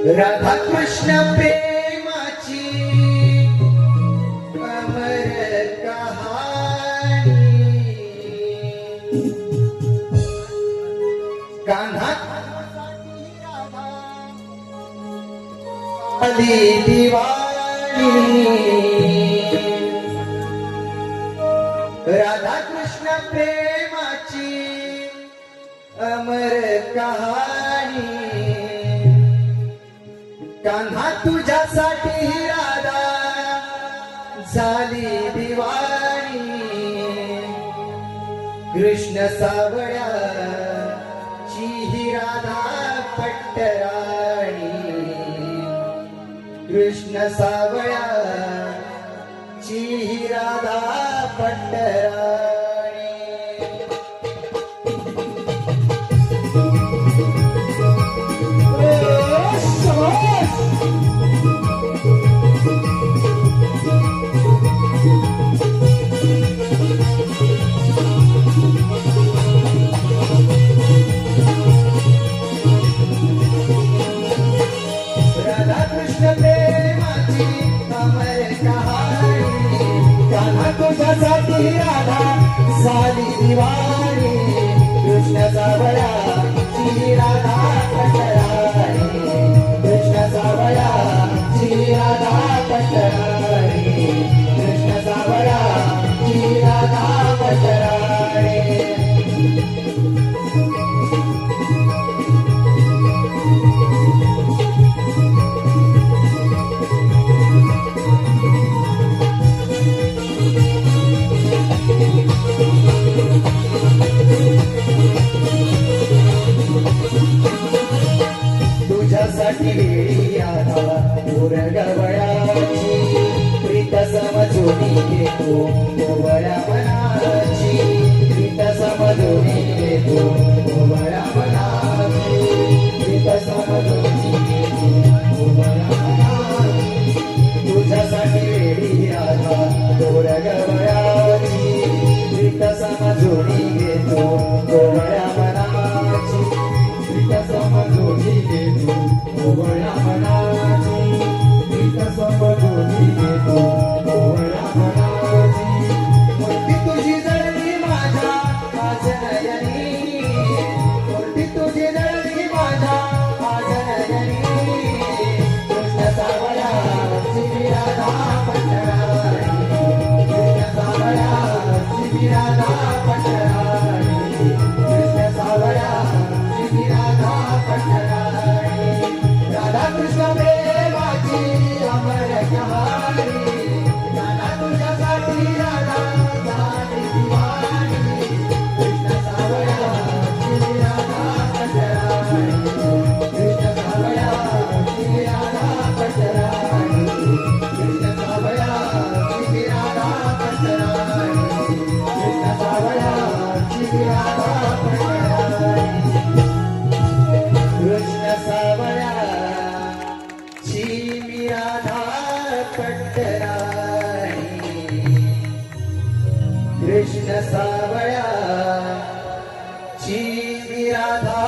राधा कृष्ण प्रेमाची अमर कहाणी। कान्हा आली दिवाळी। राधा कृष्ण प्रेमाची अमर कहाणी। कान्हा तुझ्यासाठी राधा झाली दिवाळी। कृष्ण सावळ्याची ही राधा पट्टराणी। कृष्ण सावळ्याची ही राधा पट्टराणी। तुझ्यासाठी राधा झाली दिवाळी। कृष्ण सावळ्याची राधा पट्टराणी। कृष्ण सावळ्याची राधा पट्टराणी। कृष्ण सावळ्याची राधा पट्टराणी। तुझ्यासाठी वेळी आला गवळ्याची। प्रीत समजून घेतो गोवळ्या मनाची। प्रीत समजून घेतो गोवळ्या मनाची। प्रीत समजून घेतो गोवळ्या मनाची। तुझ्यासाठी वेळी आला गवळ्याची। प्रीत समजून घेतो गोवळ्या मनाची। प्रीत समजून घेतो गोवळ्या मनाची। प्रीत समजून घेतो गोवळ्या मनाची। मूर्ती तुझी जळली माझ्या आज नयनी। मूर्ती तुझी जळली माझ्या आज नयनी। कृष्ण सावळ्याची राधा पट्टराणी। कृष्ण सावळ्याची राधा पट्टराणी। कृष्ण सावळ्याची राधा पट्टराणी। राधा कृष्ण प्रेमाची अमर कहाणी। राधा तुझ्यासाठी राधा झाली दिवाळी। कृष्ण सावळ्याची राधा पट्टराणी। कृष्ण सावळ्याची राधा पट्टराणी। कृष्ण सावळ्याची राधा पट्टराणी। कृष्ण सावळ्याची राधा पट्टराणी। कृष्ण सावळ्याची राधा पट्टराणी। कृष्ण सावळ्याची राधा